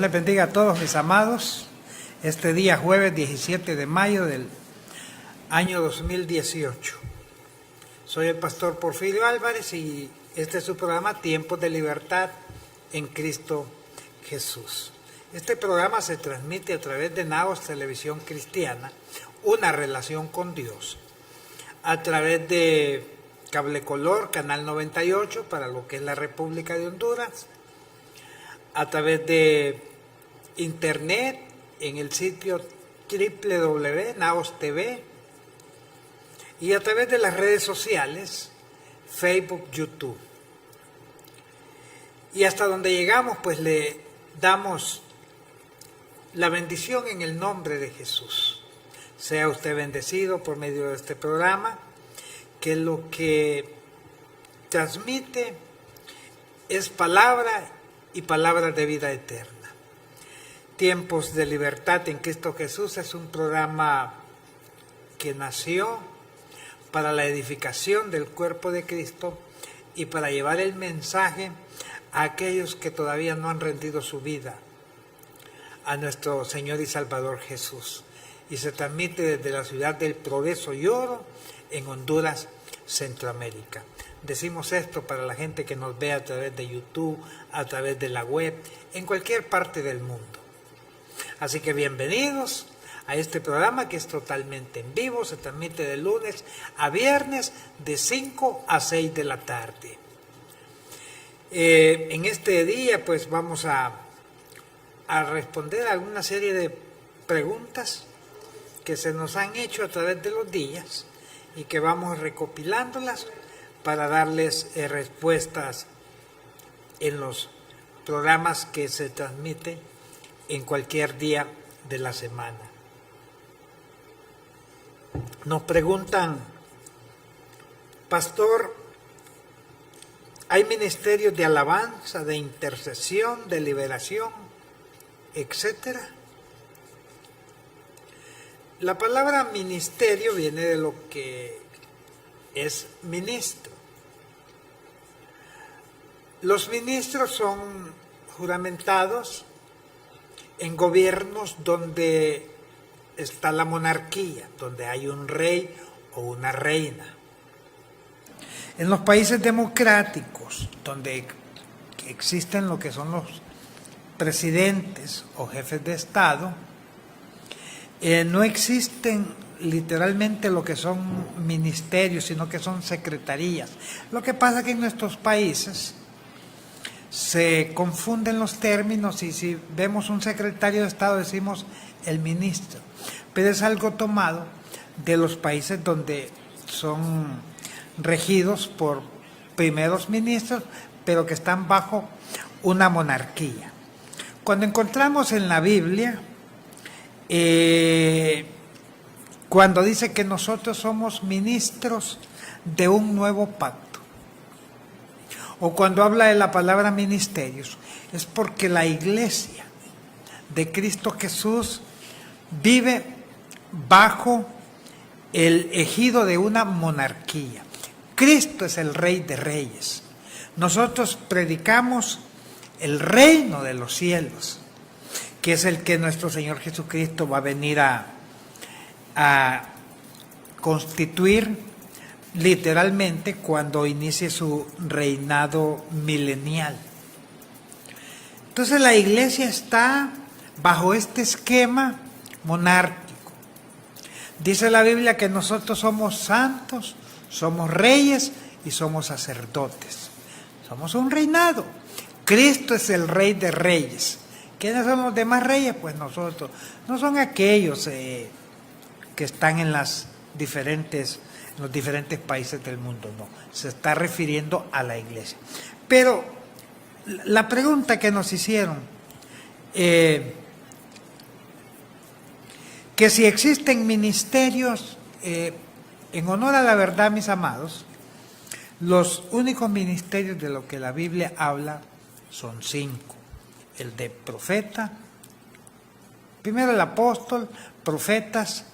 les bendiga a todos mis amados. Este día jueves 17 de mayo del año 2018. Soy el pastor Porfirio Álvarez y este es su programa Tiempos de Libertad en Cristo Jesús. Este programa se transmite a través de Naos Televisión Cristiana, una relación con Dios, a través de Cable Color, Canal 98 para lo que es la República de Honduras, a través de internet en el sitio www.naos.tv y a través de las redes sociales, Facebook, YouTube. Y hasta donde llegamos, pues le damos la bendición en el nombre de Jesús. Sea usted bendecido por medio de este programa, que lo que transmite es palabra y palabras de vida eterna. Tiempos de Libertad en Cristo Jesús es un programa que nació para la edificación del cuerpo de Cristo y para llevar el mensaje a aquellos que todavía no han rendido su vida a nuestro Señor y Salvador Jesús. Y se transmite desde la ciudad del Progreso y Oro en Honduras, Centroamérica. Decimos esto para la gente que nos ve a través de YouTube, a través de la web, en cualquier parte del mundo. Así que bienvenidos a este programa que es totalmente en vivo, se transmite de lunes a viernes de 5 a 6 de la tarde. En este día pues vamos a responder a alguna serie de preguntas que se nos han hecho a través de los días y que vamos recopilándolas para darles respuestas en los programas que se transmiten en cualquier día de la semana. Nos preguntan, pastor, ¿hay ministerios de alabanza, de intercesión, de liberación, etcétera? La palabra ministerio viene de lo que es ministro. Los ministros son juramentados en gobiernos donde está la monarquía, donde hay un rey o una reina. En los países democráticos, donde existen lo que son los presidentes o jefes de Estado, no existen literalmente lo que son ministerios, sino que son secretarías. Lo que pasa es que en nuestros países se confunden los términos y si vemos un secretario de Estado decimos el ministro, pero es algo tomado de los países donde son regidos por primeros ministros, pero que están bajo una monarquía. Cuando encontramos en la Biblia, cuando dice que nosotros somos ministros de un nuevo pacto, o cuando habla de la palabra ministerios, es porque la iglesia de Cristo Jesús vive bajo el ejido de una monarquía. Cristo es el Rey de Reyes. Nosotros predicamos el reino de los cielos, que es el que nuestro Señor Jesucristo va a venir a constituir literalmente cuando inicie su reinado milenial. Entonces la iglesia está bajo este esquema monárquico. Dice la Biblia que nosotros somos santos, somos reyes y somos sacerdotes. Somos un reinado. Cristo es el Rey de Reyes. ¿Quiénes son los demás reyes? Pues nosotros. No son aquellos que están en los diferentes países del mundo, no. Se está refiriendo a la iglesia. Pero la pregunta que nos hicieron, que si existen ministerios, en honor a la verdad, mis amados, los únicos ministerios de lo que la Biblia habla son 5. El de profeta, primero el apóstol, profetas,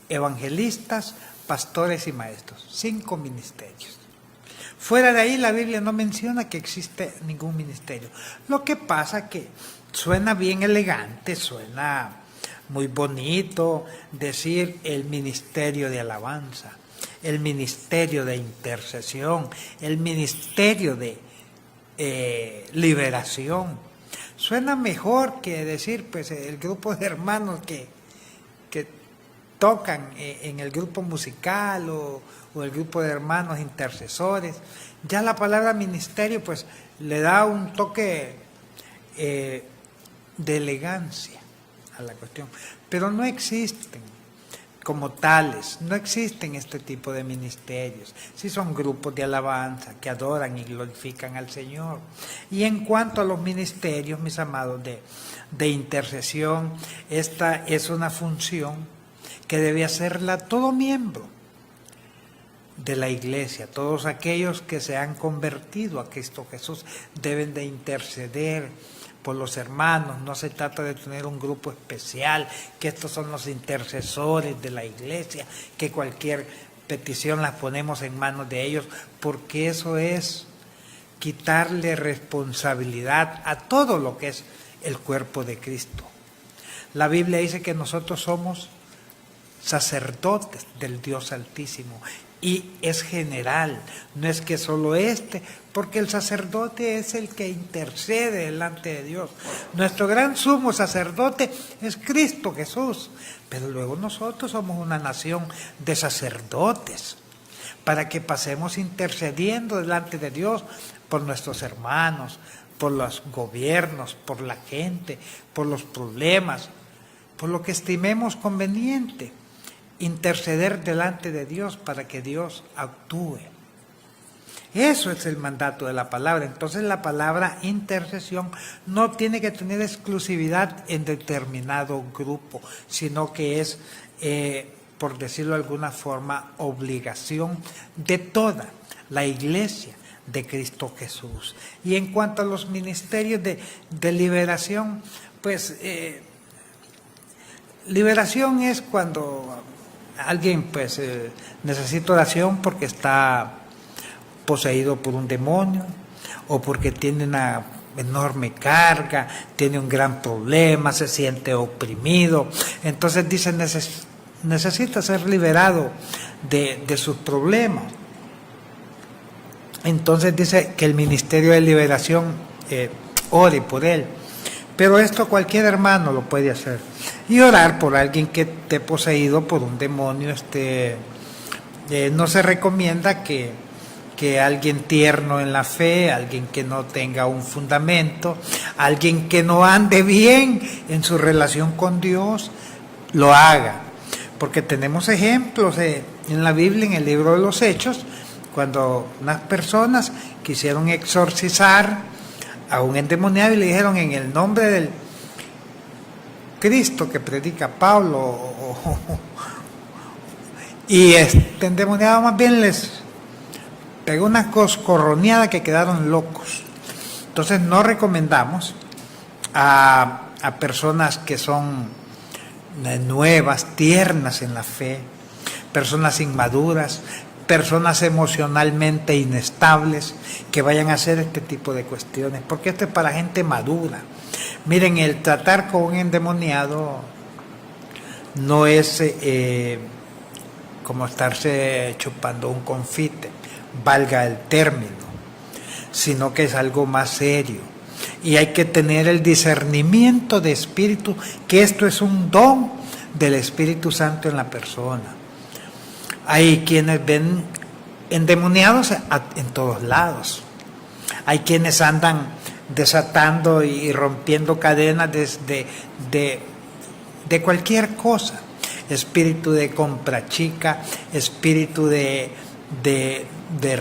evangelistas, pastores y maestros. 5 ministerios. Fuera de ahí la Biblia no menciona que existe ningún ministerio. Lo que pasa que suena bien elegante, suena muy bonito decir el ministerio de alabanza, el ministerio de intercesión, el ministerio de liberación. Suena mejor que decir pues el grupo de hermanos que tocan en el grupo musical o el grupo de hermanos intercesores. Ya la palabra ministerio pues le da un toque de elegancia a la cuestión, pero no existen como tales, no existen este tipo de ministerios. Sí son grupos de alabanza que adoran y glorifican al Señor. Y en cuanto a los ministerios, mis amados, de intercesión, esta es una función que debe hacerla todo miembro de la iglesia. Todos aquellos que se han convertido a Cristo Jesús deben de interceder por los hermanos. No se trata de tener un grupo especial, que estos son los intercesores de la iglesia, que cualquier petición la ponemos en manos de ellos, porque eso es quitarle responsabilidad a todo lo que es el cuerpo de Cristo. La Biblia dice que nosotros somos sacerdotes del Dios Altísimo, y es general, no es que solo porque el sacerdote es el que intercede delante de Dios. Nuestro gran sumo sacerdote es Cristo Jesús, pero luego nosotros somos una nación de sacerdotes, para que pasemos intercediendo delante de Dios por nuestros hermanos, por los gobiernos, por la gente, por los problemas, por lo que estimemos conveniente. Interceder delante de Dios para que Dios actúe. Eso es el mandato de la palabra. Entonces la palabra intercesión no tiene que tener exclusividad en determinado grupo, sino que es, por decirlo de alguna forma, obligación de toda la iglesia de Cristo Jesús. Y en cuanto a los ministerios de liberación, pues liberación es cuando alguien pues necesita oración porque está poseído por un demonio o porque tiene una enorme carga, tiene un gran problema, se siente oprimido. Entonces dice, necesita ser liberado de sus problemas. Entonces dice que el ministerio de liberación ore por él. Pero esto cualquier hermano lo puede hacer. Y orar por alguien que esté poseído por un demonio. No se recomienda que alguien tierno en la fe, alguien que no tenga un fundamento, alguien que no ande bien en su relación con Dios, lo haga. Porque tenemos ejemplos en la Biblia, en el libro de los Hechos, cuando unas personas quisieron exorcizar a un endemoniado y le dijeron en el nombre del Cristo que predica Pablo, y este endemoniado más bien les pegó una coscorroneada que quedaron locos. Entonces no recomendamos a personas que son nuevas, tiernas en la fe, personas inmaduras, personas emocionalmente inestables, que vayan a hacer este tipo de cuestiones, porque esto es para gente madura. Miren, el tratar con un endemoniado no es como estarse chupando un confite, valga el término, sino que es algo más serio. Y hay que tener el discernimiento de espíritu, que esto es un don del Espíritu Santo en la persona. Hay quienes ven endemoniados en todos lados. Hay quienes andan desatando y rompiendo cadenas de cualquier cosa. Espíritu de compra chica, espíritu de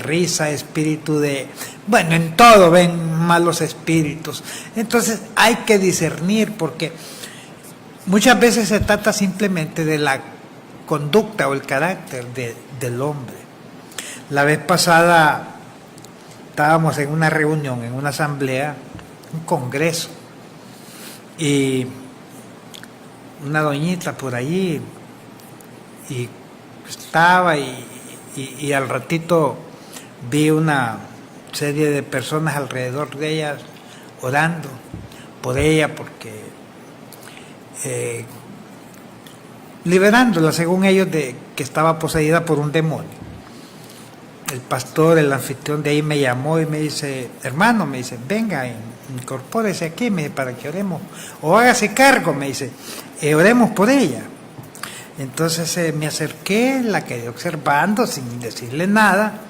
risa, espíritu de... Bueno, en todo ven malos espíritus. Entonces hay que discernir, porque muchas veces se trata simplemente de la conducta o el carácter del hombre. La vez pasada estábamos en una reunión, en una asamblea, un congreso, y una doñita por allí y estaba y al ratito vi una serie de personas alrededor de ellas orando por ella porque liberándola, según ellos, de que estaba poseída por un demonio. El pastor, el anfitrión de ahí me llamó y me dice, hermano, me dice, venga, incorpórese aquí, me dice, para que oremos, o hágase cargo, me dice, oremos por ella. Entonces me acerqué, la quedé observando sin decirle nada,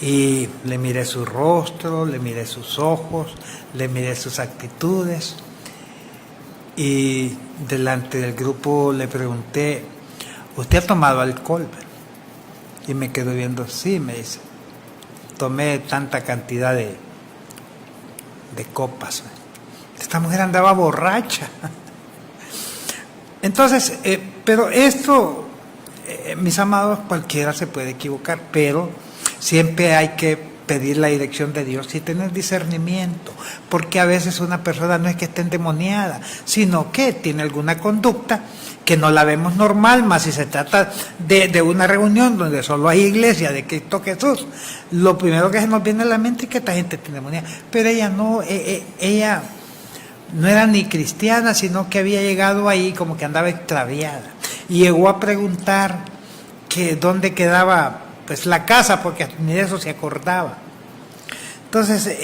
y le miré su rostro, le miré sus ojos, le miré sus actitudes, y delante del grupo le pregunté, ¿usted ha tomado alcohol? Y me quedó viendo, sí, me dice, tomé tanta cantidad de copas. Esta mujer andaba borracha. Entonces, pero esto, mis amados, cualquiera se puede equivocar, pero siempre hay que pedir la dirección de Dios y tener discernimiento, porque a veces una persona no es que esté endemoniada, sino que tiene alguna conducta que no la vemos normal, más si se trata de una reunión donde solo hay iglesia de Cristo Jesús. Lo primero que se nos viene a la mente es que esta gente tiene demonía, pero ella no, ella no era ni cristiana, sino que había llegado ahí como que andaba extraviada, y llegó a preguntar que dónde quedaba pues la casa, porque ni de eso se acordaba. Entonces,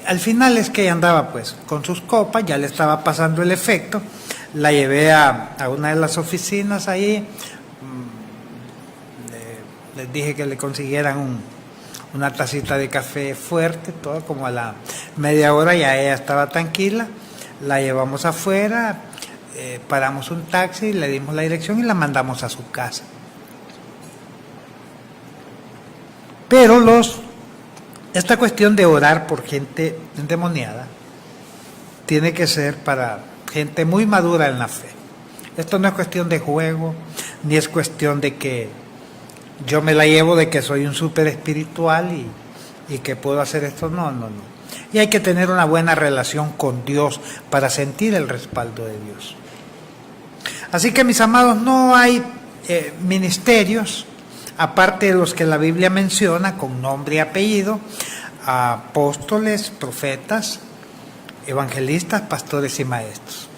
al final es que ella andaba pues con sus copas, ya le estaba pasando el efecto. La llevé a una de las oficinas ahí, les dije que le consiguieran una tacita de café fuerte, todo como a la media hora ya ella estaba tranquila. La llevamos afuera, paramos un taxi, le dimos la dirección y la mandamos a su casa. Pero esta cuestión de orar por gente endemoniada tiene que ser para gente muy madura en la fe. Esto no es cuestión de juego, ni es cuestión de que yo me la llevo de que soy un súper espiritual y que puedo hacer esto. No. Y hay que tener una buena relación con Dios para sentir el respaldo de Dios. Así que, mis amados, no hay ministerios aparte de los que la Biblia menciona con nombre y apellido: apóstoles, profetas, evangelistas, pastores y maestros.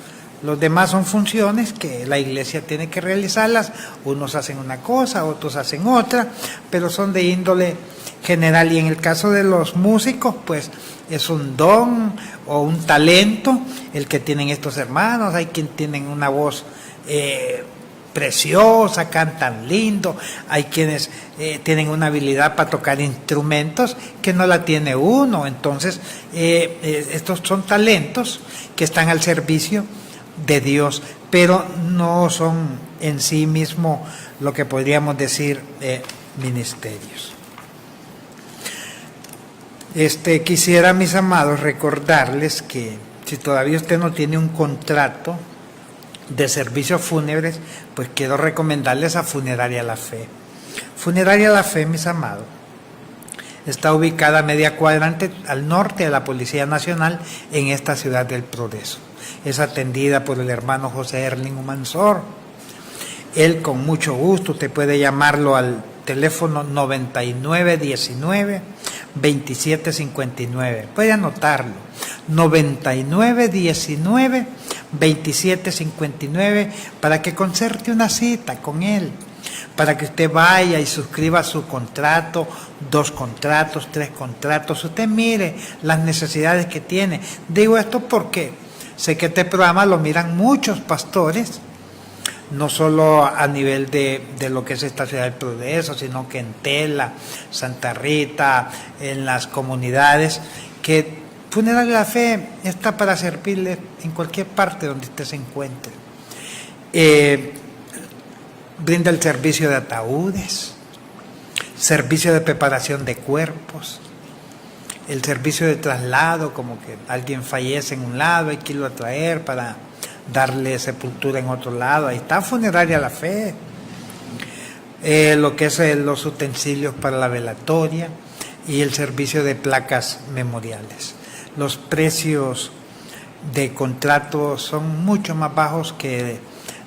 Los demás son funciones que la iglesia tiene que realizarlas. Unos hacen una cosa, otros hacen otra, pero son de índole general. Y en el caso de los músicos, pues es un don o un talento el que tienen estos hermanos. Hay quien tienen una voz preciosa, cantan lindo. Hay quienes tienen una habilidad para tocar instrumentos que no la tiene uno. Entonces, estos son talentos que están al servicio de Dios, pero no son en sí mismo lo que podríamos decir ministerios. Quisiera, mis amados, recordarles que si todavía usted no tiene un contrato de servicios fúnebres, pues quiero recomendarles a Funeraria La Fe. Funeraria La Fe, mis amados, está ubicada a media cuadra al norte de la Policía Nacional en esta ciudad del Progreso. Es atendida por el hermano José Erling Humansor. Él, con mucho gusto, usted puede llamarlo al teléfono 9919-2759. Puede anotarlo, 9919-2759, para que concerte una cita con él, para que usted vaya y suscriba su contrato, 2 contratos, 3 contratos. Usted mire las necesidades que tiene. Digo esto porque sé que este programa lo miran muchos pastores, no solo a nivel de lo que es esta ciudad del Progreso, sino que en Tela, Santa Rita, en las comunidades, que Funeraria La Fe está para servirle en cualquier parte donde usted se encuentre. Brinda el servicio de ataúdes, servicio de preparación de cuerpos, el servicio de traslado, como que alguien fallece en un lado, hay que irlo a traer para darle sepultura en otro lado. Ahí está Funeraria La Fe. Lo que es los utensilios para la velatoria y el servicio de placas memoriales. Los precios de contrato son mucho más bajos que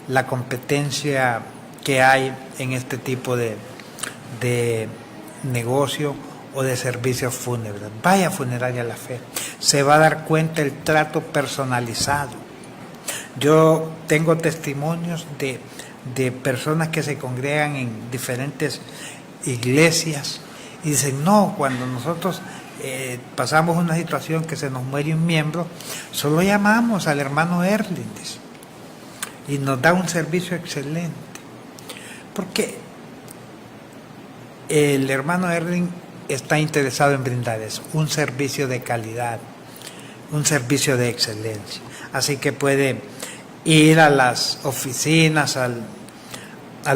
la competencia que hay en este tipo de negocio o de servicios fúnebres. Vaya a Funeraria La Fe. se va a dar cuenta el trato personalizado. Yo tengo testimonios de personas que se congregan en diferentes iglesias y dicen, no, cuando nosotros pasamos una situación que se nos muere un miembro, solo llamamos al hermano Erlindis y nos da un servicio excelente. Porque el hermano Erling está interesado en brindar eso, un servicio de calidad, un servicio de excelencia. Así que puede ir a las oficinas, al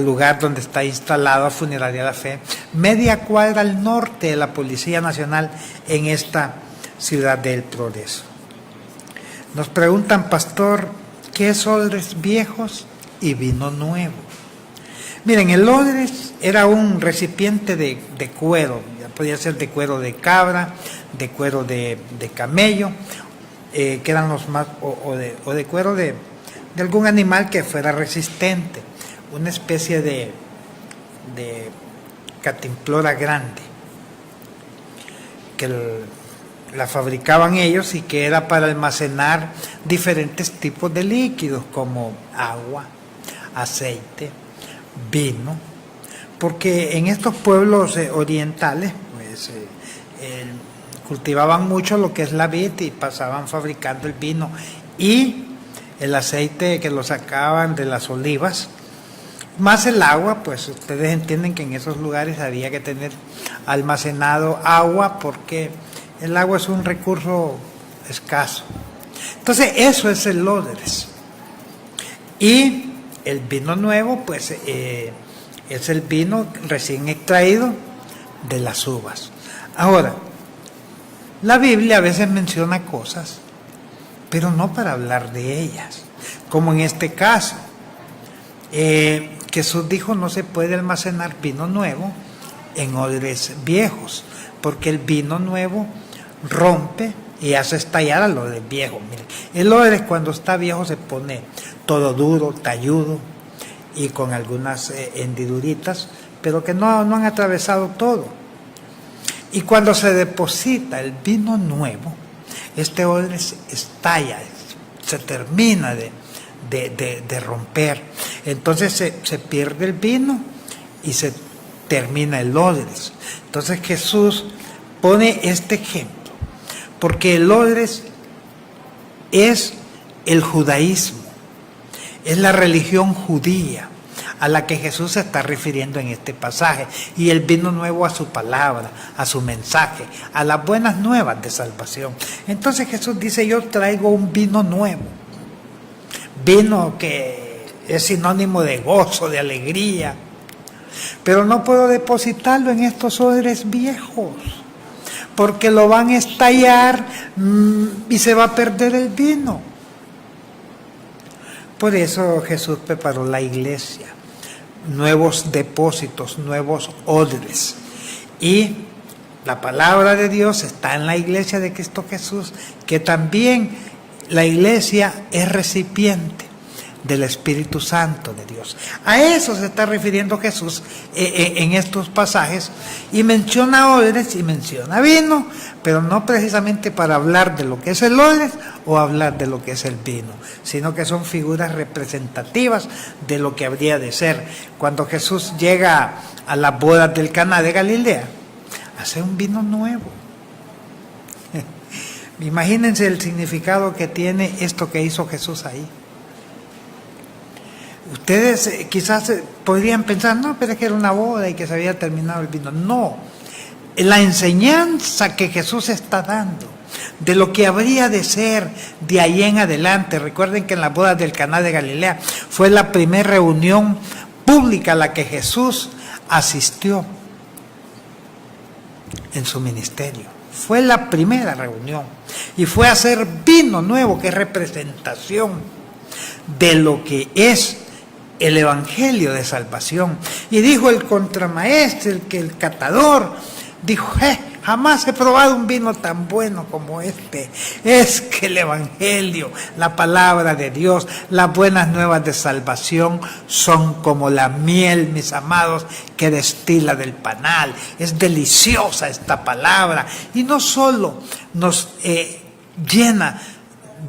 lugar donde está instalado Funeraria La Fe, media cuadra al norte de la Policía Nacional en esta ciudad del Progreso. Nos preguntan, pastor, ¿qué es odres viejos y vino nuevo? Miren, el odres era un recipiente de cuero, podía ser de cuero de cabra, de cuero de camello, que eran los más, o de cuero de algún animal que fuera resistente, una especie de catimplora grande, que la fabricaban ellos y que era para almacenar diferentes tipos de líquidos como agua, aceite, vino, porque en estos pueblos orientales pues cultivaban mucho lo que es la vid y pasaban fabricando el vino y el aceite que lo sacaban de las olivas, más el agua. Pues ustedes entienden que en esos lugares había que tener almacenado agua porque el agua es un recurso escaso. Entonces eso es el odres. Y el vino nuevo pues es el vino recién extraído de las uvas. Ahora, la Biblia a veces menciona cosas, pero no para hablar de ellas, como en este caso. Jesús dijo, no se puede almacenar vino nuevo en odres viejos, porque el vino nuevo rompe y hace estallar al odre viejo. Miren, el odre cuando está viejo se pone todo duro, talludo y con algunas hendiduritas, pero que no han atravesado todo. Y cuando se deposita el vino nuevo, este odre estalla, se termina de romper. Entonces se pierde el vino y se termina el odres. Entonces Jesús pone este ejemplo, porque el odres es el judaísmo, es la religión judía a la que Jesús se está refiriendo en este pasaje, y el vino nuevo a su palabra, a su mensaje, a las buenas nuevas de salvación. Entonces Jesús dice, yo traigo un vino nuevo, vino que es sinónimo de gozo, de alegría, pero no puedo depositarlo en estos odres viejos, porque lo van a estallar y se va a perder el vino. Por eso Jesús preparó la iglesia, nuevos depósitos, nuevos odres. Y la palabra de Dios está en la iglesia de Cristo Jesús, que también la iglesia es recipiente del Espíritu Santo de Dios. A eso se está refiriendo Jesús en estos pasajes, y menciona odres y menciona vino, pero no precisamente para hablar de lo que es el odres o hablar de lo que es el vino, sino que son figuras representativas de lo que habría de ser. Cuando Jesús llega a las bodas del Caná de Galilea, hace un vino nuevo. Imagínense el significado que tiene esto que hizo Jesús ahí. Ustedes quizás podrían pensar, no, pero es que era una boda y que se había terminado el vino. No, la enseñanza que Jesús está dando de lo que habría de ser de ahí en adelante. Recuerden que en las bodas del Caná de Galilea fue la primera reunión pública a la que Jesús asistió en su ministerio. Fue la primera reunión y fue a hacer vino nuevo, que es representación de lo que es el evangelio de salvación. Y dijo el contramaestre, el catador, dijo, jamás he probado un vino tan bueno como este. Es que el evangelio, la palabra de Dios, las buenas nuevas de salvación son como la miel, mis amados, que destila del panal. Es deliciosa esta palabra, y no solo nos llena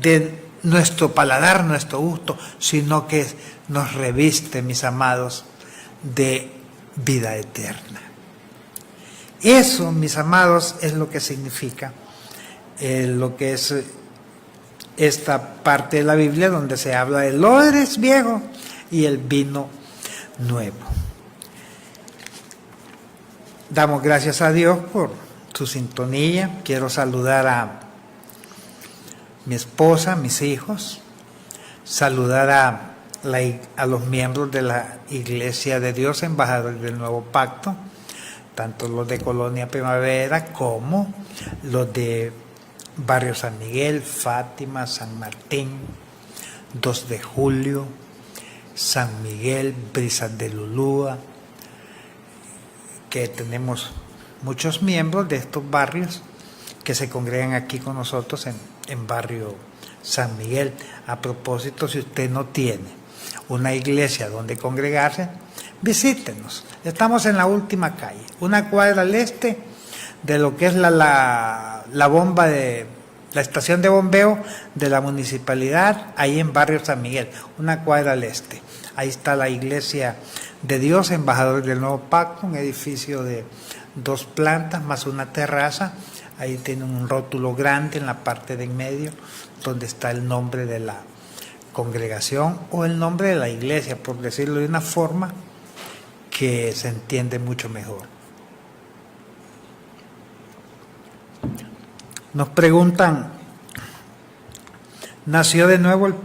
de nuestro paladar, nuestro gusto, sino que nos reviste, mis amados, de vida eterna. Eso, mis amados, es lo que significa lo que es esta parte de la Biblia donde se habla del odres viejo y el vino nuevo. Damos gracias a Dios por su sintonía. Quiero saludar a mi esposa, mis hijos, saludar a los miembros de la Iglesia de Dios, embajadores del Nuevo Pacto, tanto los de Colonia Primavera como los de Barrio San Miguel, Fátima, San Martín, 2 de Julio, San Miguel, Brisas de Lulúa, que tenemos muchos miembros de estos barrios que se congregan aquí con nosotros en Barrio San Miguel. A propósito, si usted no tiene una iglesia donde congregarse, visítenos. Estamos en la última calle, una cuadra al este de lo que es la bomba de la estación de bombeo de la municipalidad, ahí en Barrio San Miguel, una cuadra al este. Ahí está la Iglesia de Dios, embajadores del Nuevo Pacto, un edificio de 2 plantas más una terraza. Ahí tiene un rótulo grande en la parte de en medio donde está el nombre de la congregación o el nombre de la iglesia, por decirlo de una forma que se entiende mucho mejor. Nos preguntan, ¿nació de nuevo el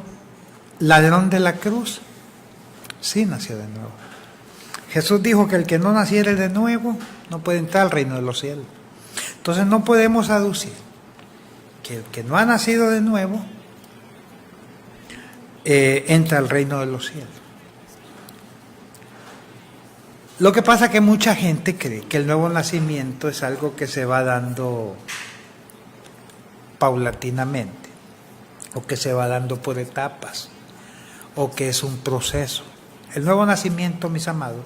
ladrón de la cruz? Sí, nació de nuevo. Jesús dijo que el que no naciere de nuevo no puede entrar al reino de los cielos. Entonces no podemos aducir que el que no ha nacido de nuevo entra al reino de los cielos. Lo que pasa es que mucha gente cree que el nuevo nacimiento es algo que se va dando paulatinamente, o que se va dando por etapas, o que es un proceso. El nuevo nacimiento, mis amados,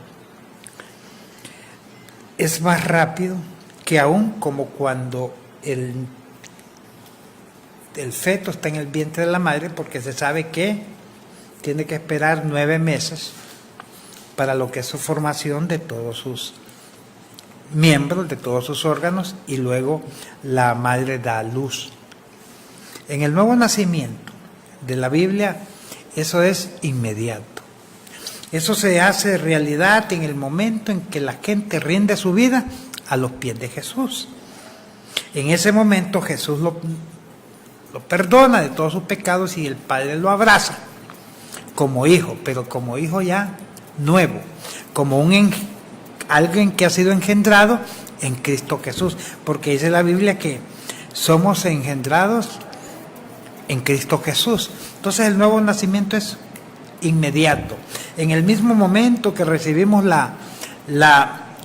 es más rápido que aún como cuando el feto está en el vientre de la madre, porque se sabe que tiene que esperar 9 meses para lo que es su formación de todos sus miembros, de todos sus órganos, y luego la madre da a luz. En el nuevo nacimiento de la Biblia, eso es inmediato. Eso se hace realidad en el momento en que la gente rinde su vida a los pies de Jesús. En ese momento Jesús lo perdona de todos sus pecados y el Padre lo abraza como hijo, pero como hijo ya nuevo, como alguien que ha sido engendrado en Cristo Jesús, porque dice la Biblia que somos engendrados en Cristo Jesús. Entonces el nuevo nacimiento es inmediato. En el mismo momento que recibimos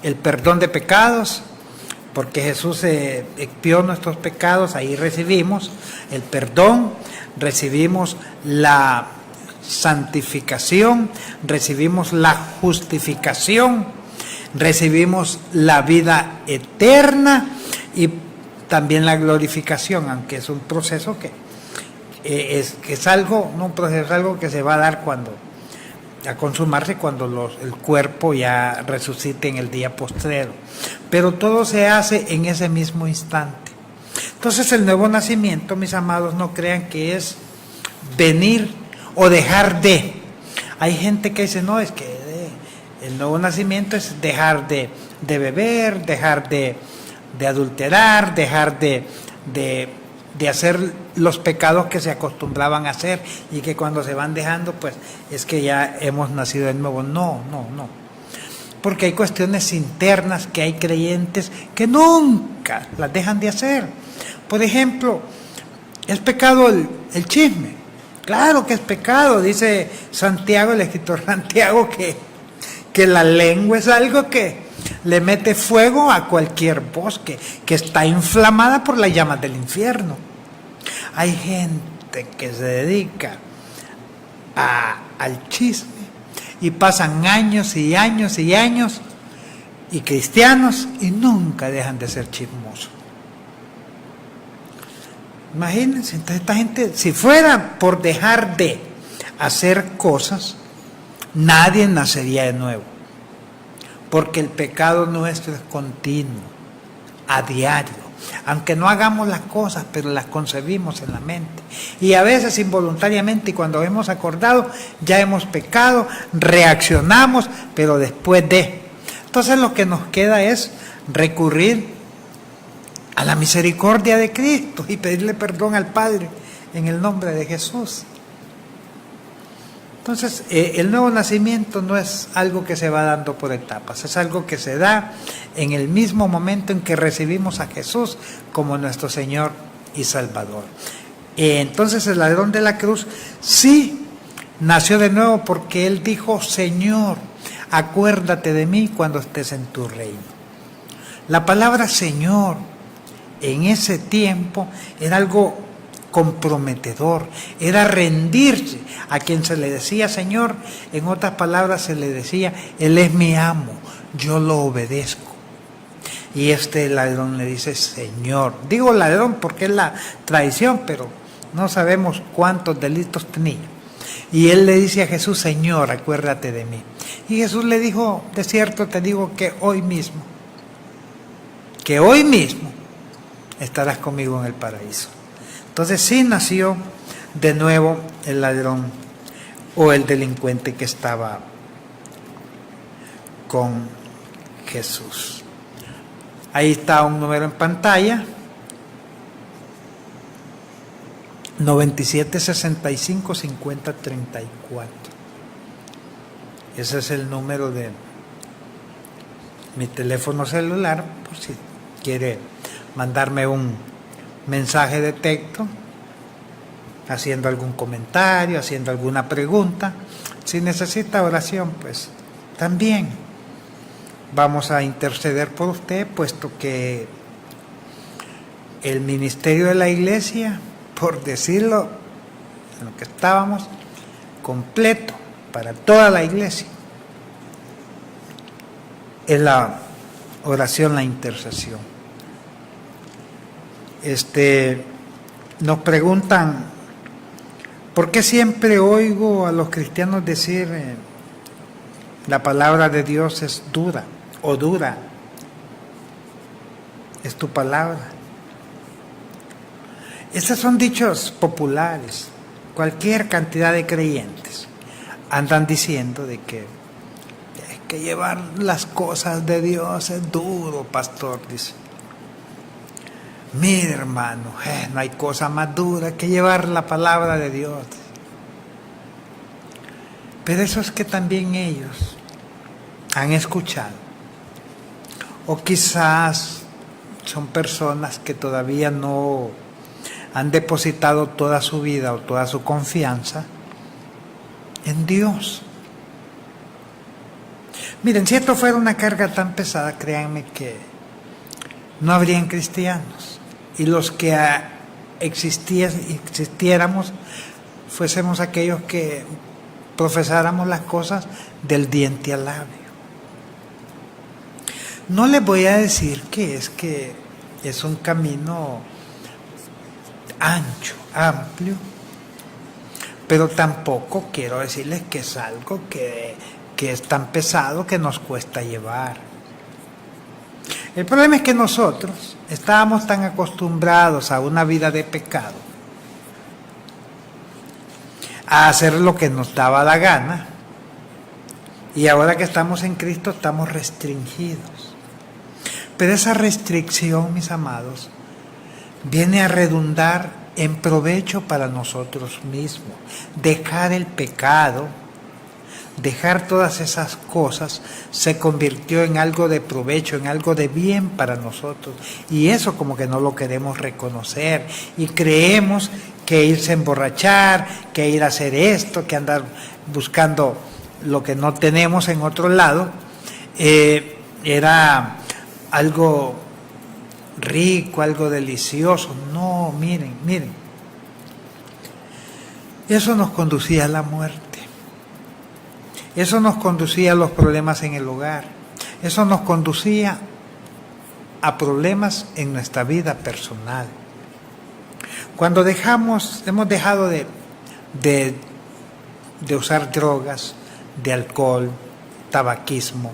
el perdón de pecados, porque Jesús expió nuestros pecados, ahí recibimos el perdón, recibimos la santificación, recibimos la justificación, recibimos la vida eterna y también la glorificación, aunque es un proceso que es algo, no un proceso, es algo que se va a dar a consumarse cuando el cuerpo ya resucite en el día postrero. Pero todo se hace en ese mismo instante. Entonces el nuevo nacimiento, mis amados, no crean que es venir o dejar de. Hay gente que dice, no, es que el nuevo nacimiento es dejar de beber, dejar de adulterar, dejar de hacer los pecados que se acostumbraban a hacer y que cuando se van dejando, pues es que ya hemos nacido de nuevo. No. Porque hay cuestiones internas que hay creyentes que nunca las dejan de hacer. Por ejemplo, ¿es pecado el chisme? Claro que es pecado, dice Santiago, el escritor Santiago, que la lengua es algo que le mete fuego a cualquier bosque, que está inflamada por las llamas del infierno. Hay gente que se dedica al chisme y pasan años y años y años y cristianos y nunca dejan de ser chismosos. Imagínense, entonces esta gente, si fuera por dejar de hacer cosas, nadie nacería de nuevo. Porque el pecado nuestro es continuo, a diario. Aunque no hagamos las cosas, pero las concebimos en la mente. Y a veces involuntariamente, y cuando hemos acordado, ya hemos pecado, reaccionamos, pero después de. Entonces lo que nos queda es recurrir a la misericordia de Cristo y pedirle perdón al Padre en el nombre de Jesús. Entonces, el nuevo nacimiento no es algo que se va dando por etapas, es algo que se da en el mismo momento en que recibimos a Jesús como nuestro Señor y Salvador. Entonces, el ladrón de la cruz sí nació de nuevo porque él dijo: Señor, acuérdate de mí cuando estés en tu reino. La palabra Señor en ese tiempo era algo comprometedor, era rendirse a quien se le decía Señor. En otras palabras se le decía: Él es mi amo, yo lo obedezco. Y este ladrón le dice Señor. Digo ladrón porque es la tradición, pero no sabemos cuántos delitos tenía. Y él le dice a Jesús: Señor, acuérdate de mí. Y Jesús le dijo: de cierto te digo que hoy mismo estarás conmigo en el paraíso. Entonces sí nació de nuevo el ladrón o el delincuente que estaba con Jesús. Ahí está un número en pantalla: 97 65 50 34. Ese es el número de mi teléfono celular, por si quiere mandarme un mensaje de texto haciendo algún comentario, haciendo alguna pregunta. Si necesita oración, pues también vamos a interceder por usted, puesto que el ministerio de la iglesia, por decirlo, en lo que estábamos, completo para toda la iglesia, es la oración, la intercesión. Nos preguntan: ¿por qué siempre oigo a los cristianos decir la palabra de Dios es dura o dura? Es tu palabra. Esos son dichos populares. Cualquier cantidad de creyentes andan diciendo de que hay que llevar las cosas de Dios es duro, pastor, dice. Mire, hermano, no hay cosa más dura que llevar la palabra de Dios. Pero eso es que también ellos han escuchado, o quizás son personas que todavía no han depositado toda su vida o toda su confianza en Dios. Miren, si esto fuera una carga tan pesada, créanme que no habrían cristianos. Y los que existiéramos, fuésemos aquellos que profesáramos las cosas del diente al labio. No les voy a decir que es un camino ancho, amplio, pero tampoco quiero decirles que es algo que es tan pesado que nos cuesta llevar. El problema es que nosotros estábamos tan acostumbrados a una vida de pecado, a hacer lo que nos daba la gana, y ahora que estamos en Cristo estamos restringidos. Pero esa restricción, mis amados, viene a redundar en provecho para nosotros mismos. Dejar el pecado, dejar todas esas cosas, se convirtió en algo de provecho, en algo de bien para nosotros. Y eso como que no lo queremos reconocer. Y creemos que irse a emborrachar, que ir a hacer esto, que andar buscando lo que no tenemos en otro lado, era algo rico, algo delicioso. No, miren. Eso nos conducía a la muerte. Eso nos conducía a los problemas en el hogar. Eso nos conducía a problemas en nuestra vida personal. Cuando hemos dejado de usar drogas, de alcohol, tabaquismo,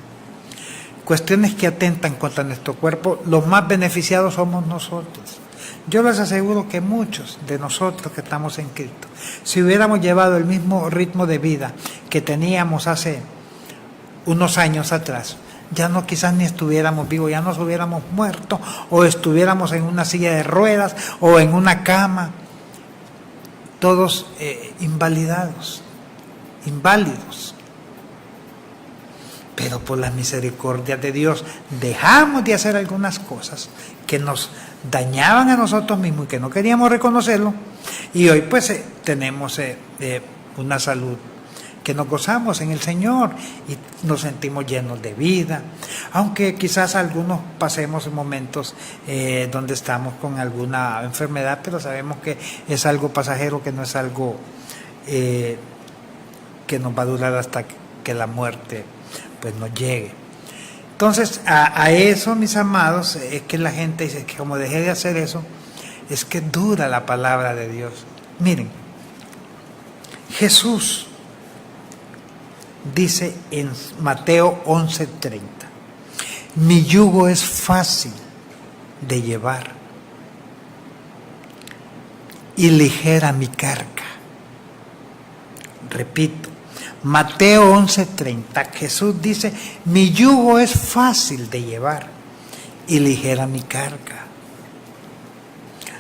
cuestiones que atentan contra nuestro cuerpo, los más beneficiados somos nosotros. Yo les aseguro que muchos de nosotros que estamos en Cristo, si hubiéramos llevado el mismo ritmo de vida que teníamos hace unos años atrás, ya no quizás ni estuviéramos vivos, ya nos hubiéramos muerto o estuviéramos en una silla de ruedas o en una cama, todos inválidos. Pero por la misericordia de Dios dejamos de hacer algunas cosas que nos dañaban a nosotros mismos y que no queríamos reconocerlo, y hoy pues tenemos una salud que nos gozamos en el Señor y nos sentimos llenos de vida, aunque quizás algunos pasemos momentos donde estamos con alguna enfermedad, pero sabemos que es algo pasajero, que no es algo que nos va a durar hasta que la muerte pues nos llegue. Entonces a eso, mis amados, es que la gente dice que como dejé de hacer eso, es que dura la palabra de Dios. Miren, Jesús dice en Mateo 11:30, mi yugo es fácil de llevar y ligera mi carga. Repito, Mateo 11:30, Jesús dice, mi yugo es fácil de llevar y ligera mi carga.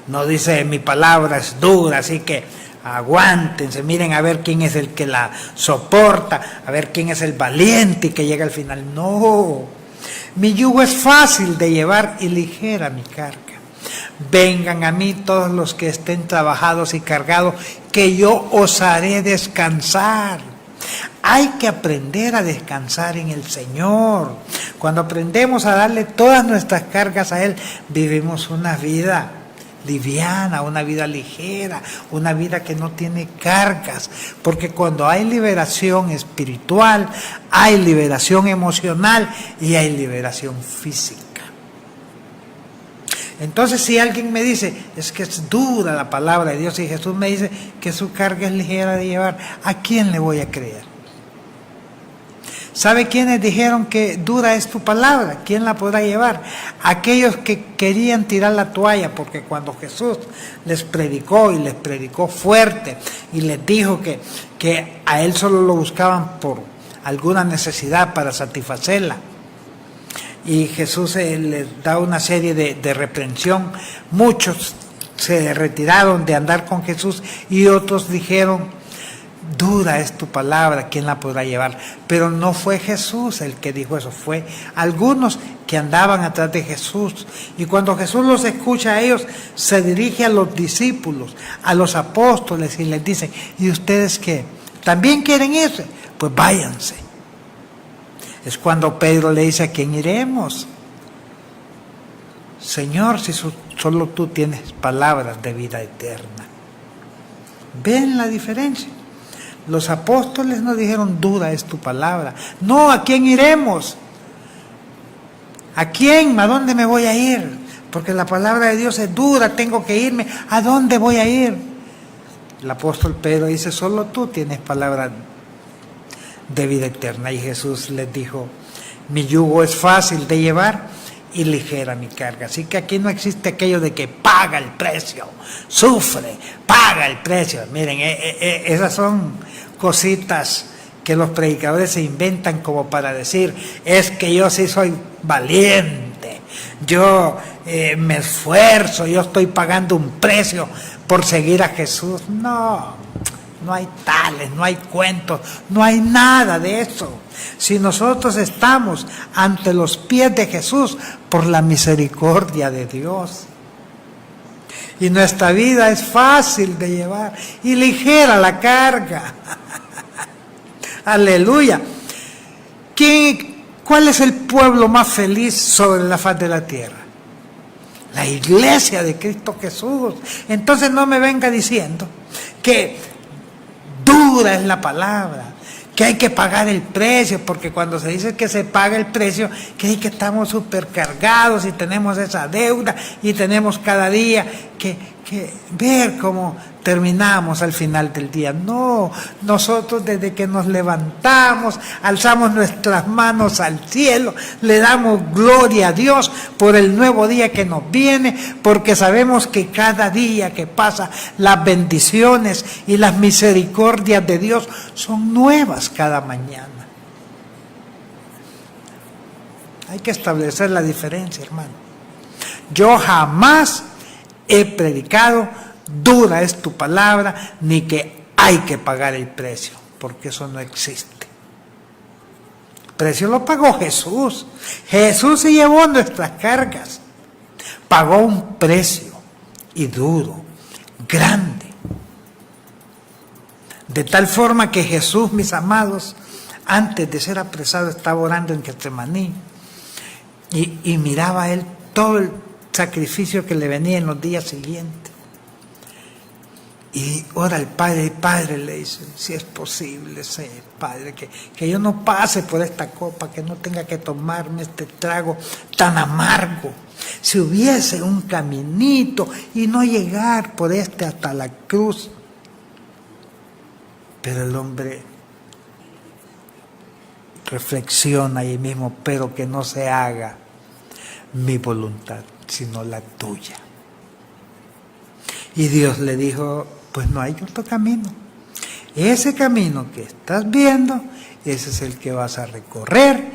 No dice, mi palabra es dura, así que aguántense, miren a ver quién es el que la soporta, a ver quién es el valiente y que llega al final. No, mi yugo es fácil de llevar y ligera mi carga. Vengan a mí todos los que estén trabajados y cargados, que yo os haré descansar. Hay que aprender a descansar en el Señor. Cuando aprendemos a darle todas nuestras cargas a Él, vivimos una vida liviana, una vida ligera, una vida que no tiene cargas, porque cuando hay liberación espiritual, hay liberación emocional y hay liberación física. Entonces, si alguien me dice, es que es dura la palabra de Dios, y Jesús me dice que su carga es ligera de llevar, ¿a quién le voy a creer? ¿Sabe quiénes dijeron que dura es tu palabra? ¿Quién la podrá llevar? Aquellos que querían tirar la toalla, porque cuando Jesús les predicó y les predicó fuerte y les dijo que a Él solo lo buscaban por alguna necesidad para satisfacerla, y Jesús les da una serie de reprensión, muchos se retiraron de andar con Jesús y otros dijeron, dura es tu palabra, ¿quién la podrá llevar? Pero no fue Jesús el que dijo eso, fue algunos que andaban atrás de Jesús. Y cuando Jesús los escucha a ellos, se dirige a los discípulos, a los apóstoles, y les dice, ¿y ustedes qué? ¿También quieren irse? Pues váyanse. Es cuando Pedro le dice, ¿a quién iremos? Señor, si solo tú tienes palabras de vida eterna. ¿Ven la diferencia? Los apóstoles no dijeron, dura es tu palabra. No, ¿a quién iremos? ¿A quién? ¿A dónde me voy a ir? Porque la palabra de Dios es dura, tengo que irme. ¿A dónde voy a ir? El apóstol Pedro dice, solo tú tienes palabra de vida eterna. Y Jesús les dijo, mi yugo es fácil de llevar y ligera mi carga. Así que aquí no existe aquello de que paga el precio, sufre, paga el precio. Miren, esas son cositas que los predicadores se inventan como para decir, es que yo sí soy valiente, yo me esfuerzo, yo estoy pagando un precio por seguir a Jesús. No hay tales, no hay cuentos, no hay nada de eso. Si nosotros estamos ante los pies de Jesús por la misericordia de Dios, y nuestra vida es fácil de llevar y ligera la carga. Aleluya. ¿Cuál es el pueblo más feliz sobre la faz de la tierra? La iglesia de Cristo Jesús. Entonces no me venga diciendo que dura es la palabra, que hay que pagar el precio, porque cuando se dice que se paga el precio, que estamos supercargados y tenemos esa deuda y tenemos cada día que ver cómo terminamos al final del día. No, nosotros desde que nos levantamos, alzamos nuestras manos al cielo, le damos gloria a Dios por el nuevo día que nos viene, porque sabemos que cada día que pasa, las bendiciones y las misericordias de Dios son nuevas cada mañana. Hay que establecer la diferencia, hermano. Yo jamás he predicado dura es tu palabra, ni que hay que pagar el precio, porque eso no existe. El precio lo pagó Jesús. Jesús se llevó nuestras cargas, pagó un precio y duro, grande. De tal forma que Jesús, mis amados, antes de ser apresado estaba orando en Getsemaní y miraba a él todo el sacrificio que le venía en los días siguientes. Y ora al Padre, y Padre le dice, si es posible, Padre, que yo no pase por esta copa, que no tenga que tomarme este trago tan amargo. Si hubiese un caminito y no llegar por hasta la cruz. Pero el hombre reflexiona ahí mismo, pero que no se haga mi voluntad, sino la tuya. Y Dios le dijo, pues no hay otro camino. Ese camino que estás viendo, ese es el que vas a recorrer,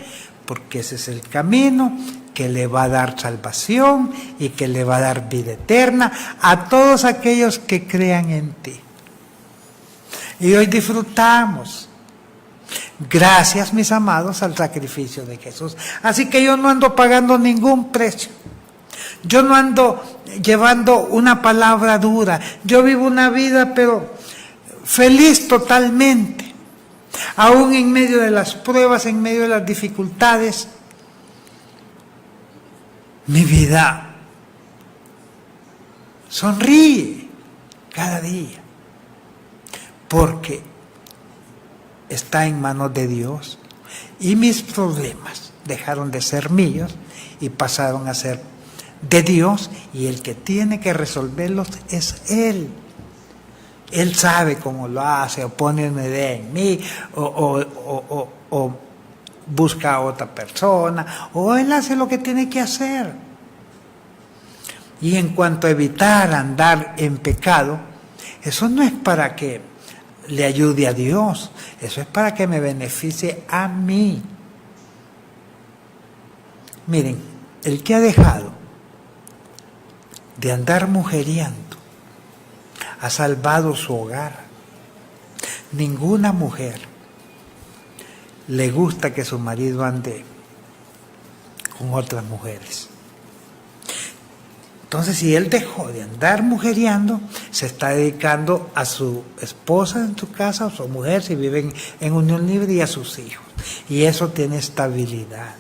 porque ese es el camino que le va a dar salvación y que le va a dar vida eterna a todos aquellos que crean en ti. Y hoy disfrutamos, gracias mis amados, al sacrificio de Jesús. Así que yo no ando pagando ningún precio. Yo no ando llevando una palabra dura. Yo vivo una vida, pero feliz totalmente. Aún en medio de las pruebas, en medio de las dificultades, mi vida sonríe cada día. Porque está en manos de Dios. Y mis problemas dejaron de ser míos y pasaron a ser de Dios, y el que tiene que resolverlos es Él. Él sabe cómo lo hace, o pone una idea en mí, o busca a otra persona, o Él hace lo que tiene que hacer. Y en cuanto a evitar andar en pecado, eso no es para que le ayude a Dios, eso es para que me beneficie a mí. Miren, el que ha dejado de andar mujeriando ha salvado su hogar. Ninguna mujer le gusta que su marido ande con otras mujeres. Entonces, si él dejó de andar mujeriando, se está dedicando a su esposa en su casa, o su mujer si viven en unión libre, y a sus hijos. Y eso tiene estabilidad.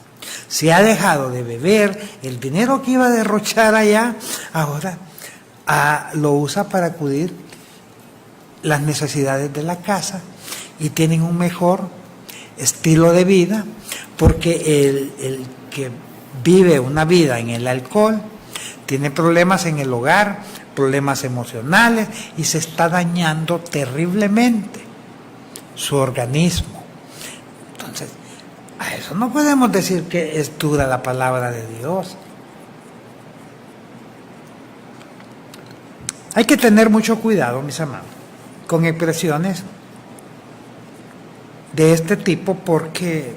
Si ha dejado de beber, el dinero que iba a derrochar allá, ahora lo usa para acudir las necesidades de la casa, y tienen un mejor estilo de vida, porque el que vive una vida en el alcohol tiene problemas en el hogar, problemas emocionales, y se está dañando terriblemente su organismo. Entonces, a eso no podemos decir que es dura la palabra de Dios. Hay que tener mucho cuidado, mis amados, con expresiones de este tipo, porque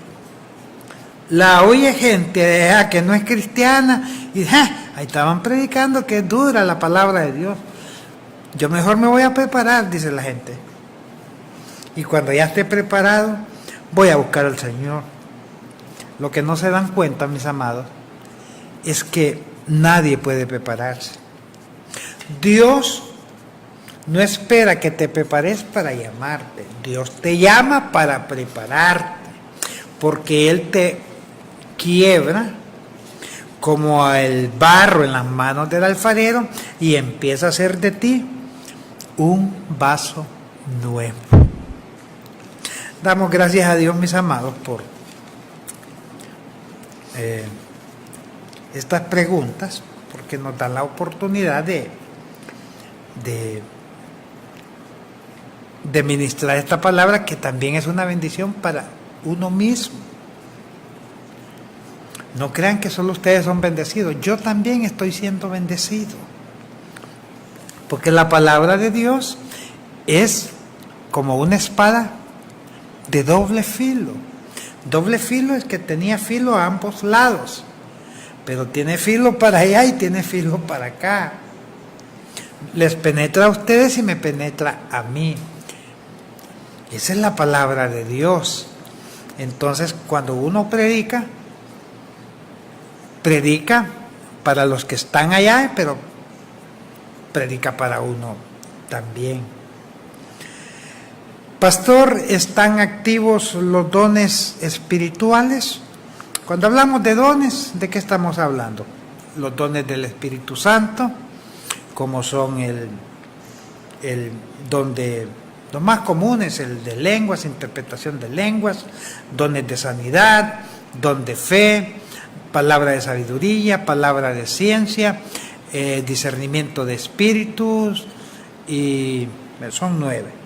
la oye gente que no es cristiana y ahí estaban predicando que es dura la palabra de Dios. Yo mejor me voy a preparar, dice la gente. Y cuando ya esté preparado, voy a buscar al Señor. Lo que no se dan cuenta, mis amados, es que nadie puede prepararse. Dios no espera que te prepares para llamarte. Dios te llama para prepararte, porque Él te quiebra como el barro en las manos del alfarero y empieza a hacer de ti un vaso nuevo. Damos gracias a Dios, mis amados, por estas preguntas, porque nos dan la oportunidad de ministrar esta palabra, que también es una bendición para uno mismo. No crean que solo ustedes son bendecidos, yo también estoy siendo bendecido, porque la palabra de Dios es como una espada de doble filo. Doble filo es que tenía filo a ambos lados, pero tiene filo para allá y tiene filo para acá. Les penetra a ustedes y me penetra a mí. Esa es la palabra de Dios. Entonces, cuando uno predica para los que están allá, pero predica para uno también. Pastor, ¿están activos los dones espirituales? Cuando hablamos de dones, ¿de qué estamos hablando? Los dones del Espíritu Santo, como son el don de los más comunes, el de lenguas, interpretación de lenguas, dones de sanidad, don de fe, palabra de sabiduría, palabra de ciencia, discernimiento de espíritus, y son 9.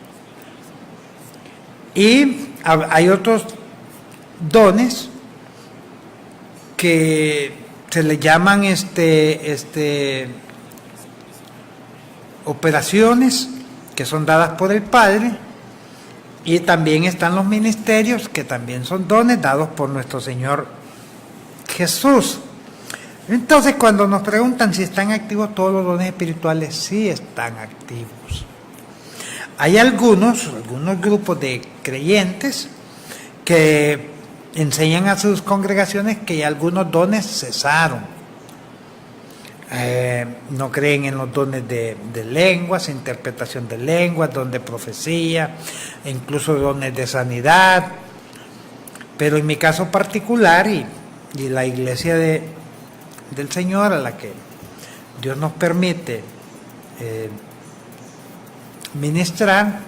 Y hay otros dones que se le llaman operaciones, que son dadas por el Padre, y también están los ministerios, que también son dones dados por nuestro Señor Jesús. Entonces, cuando nos preguntan si están activos todos los dones espirituales, sí están activos. Hay algunos grupos de creyentes que enseñan a sus congregaciones que ya algunos dones cesaron. No creen en los dones de lenguas, interpretación de lenguas, don de profecía, e incluso dones de sanidad. Pero en mi caso particular y la iglesia del Señor, a la que Dios nos permite ministrar,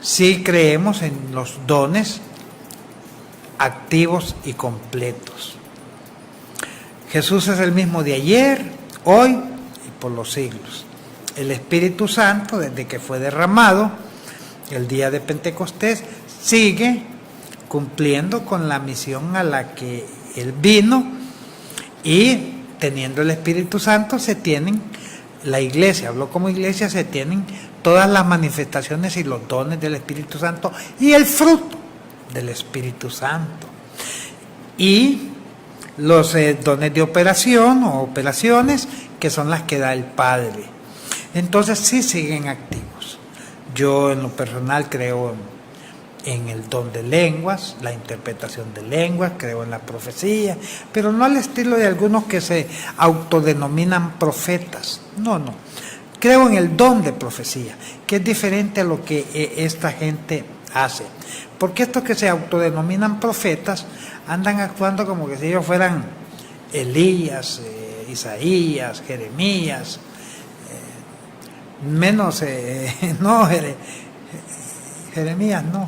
sí creemos en los dones activos y completos. Jesús es el mismo de ayer, hoy y por los siglos. El Espíritu Santo, desde que fue derramado el día de Pentecostés, sigue cumpliendo con la misión a la que Él vino, y teniendo el Espíritu Santo se tienen, la iglesia, hablo como iglesia, se tienen todas las manifestaciones y los dones del Espíritu Santo y el fruto del Espíritu Santo. Y los dones de operación o operaciones, que son las que da el Padre. Entonces sí siguen activos. Yo en lo personal creo en el don de lenguas, la interpretación de lenguas, creo en la profecía, pero no al estilo de algunos que se autodenominan profetas. No. Creo en el don de profecía, que es diferente a lo que esta gente hace. Porque estos que se autodenominan profetas andan actuando como que si ellos fueran Elías, Isaías, Jeremías, menos, no, Jeremías no,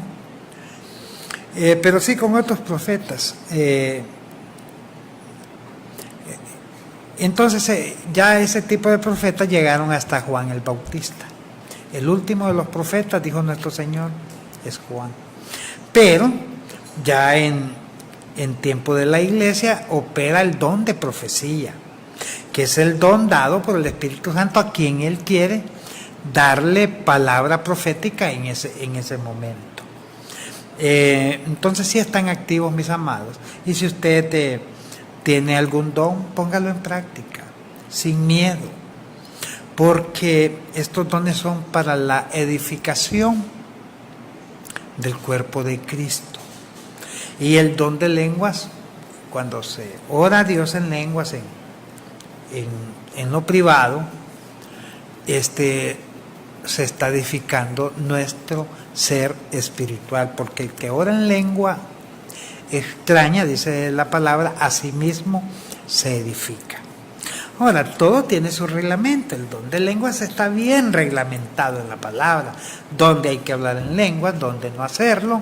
pero sí con otros profetas. Entonces ya ese tipo de profetas llegaron hasta Juan el Bautista. El último de los profetas, dijo nuestro Señor, es Juan. Pero ya en tiempo de la iglesia opera el don de profecía, que es el don dado por el Espíritu Santo a quien Él quiere darle palabra profética en ese momento. Entonces sí están activos, mis amados. Y si usted tiene algún don, póngalo en práctica, sin miedo, porque estos dones son para la edificación del cuerpo de Cristo. Y el don de lenguas, cuando se ora a Dios en lenguas en lo privado, se está edificando nuestro ser espiritual, porque el que ora en lengua extraña, dice la palabra, a sí mismo se edifica. Ahora, todo tiene su reglamento. El don de lenguas está bien reglamentado en la palabra, donde hay que hablar en lenguas, donde no hacerlo.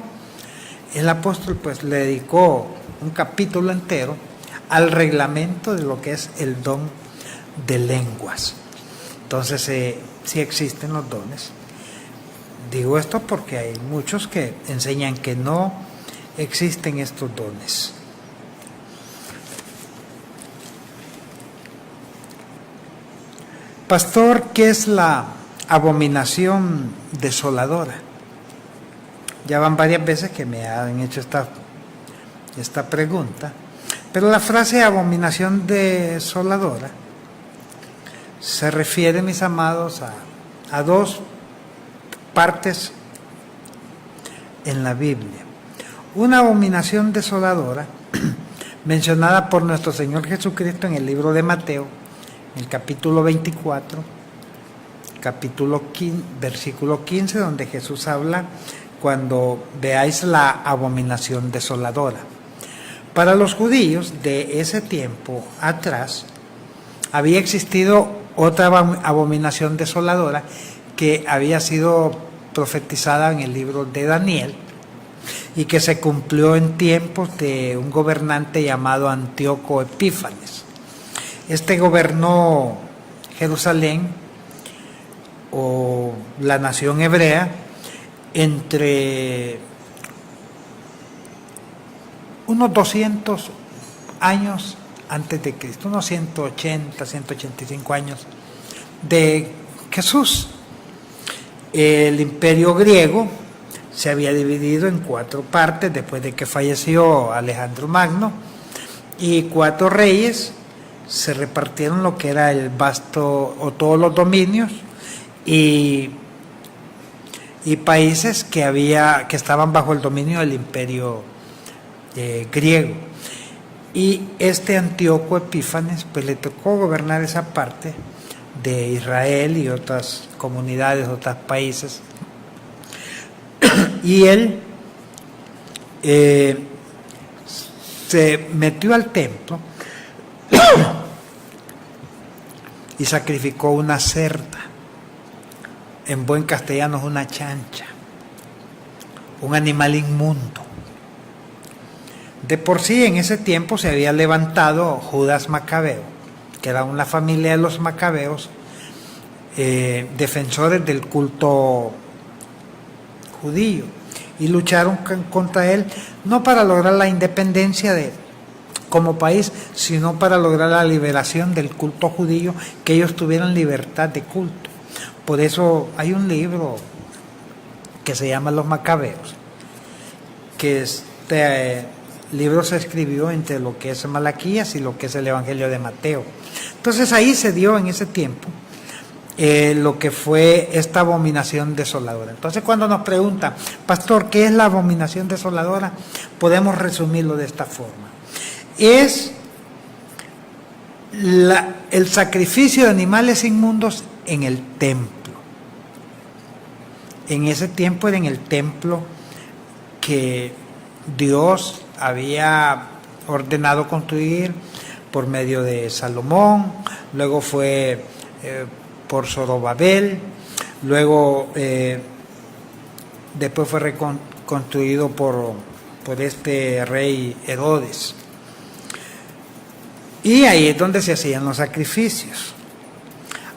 el apóstol pues le dedicó un capítulo entero al reglamento de lo que es el don de lenguas. Entonces, sí existen los dones. Digo esto porque hay muchos que enseñan que no existen estos dones. Pastor, ¿qué es la abominación desoladora? Ya van varias veces que me han hecho esta pregunta, pero la frase abominación desoladora se refiere, mis amados, a dos partes en la Biblia. Una abominación desoladora mencionada por nuestro Señor Jesucristo en el libro de Mateo, en el capítulo 24, versículo 15, donde Jesús habla cuando veáis la abominación desoladora. Para los judíos de ese tiempo atrás, había existido otra abominación desoladora que había sido profetizada en el libro de Daniel y que se cumplió en tiempos de un gobernante llamado Antíoco Epífanes. Este gobernó Jerusalén o la nación hebrea entre unos 200 años antes de Cristo, unos 180, 185 años de Jesús. El imperio griego se había dividido en 4 partes después de que falleció Alejandro Magno, y 4 reyes se repartieron lo que era el vasto o todos los dominios y países que estaban bajo el dominio del imperio griego. Y este Antíoco Epífanes pues le tocó gobernar esa parte de Israel y otras comunidades, otros países, y él se metió al templo y sacrificó una cerda, en buen castellano es una chancha, un animal inmundo. De por sí en ese tiempo se había levantado Judas Macabeo, que era una familia de los Macabeos, defensores del culto judío, y lucharon contra él, no para lograr la independencia como país, sino para lograr la liberación del culto judío, que ellos tuvieran libertad de culto. Por eso hay un libro que se llama Los Macabeos, que este libro se escribió entre lo que es Malaquías y lo que es el Evangelio de Mateo. Entonces ahí se dio en ese tiempo lo que fue esta abominación desoladora. Entonces cuando nos preguntan, pastor, ¿qué es la abominación desoladora? Podemos resumirlo de esta forma. Es el sacrificio de animales inmundos en el templo. En ese tiempo era en el templo que Dios había ordenado construir por medio de Salomón, luego fue por Zorobabel, luego después fue reconstruido por este rey Herodes. Y ahí es donde se hacían los sacrificios.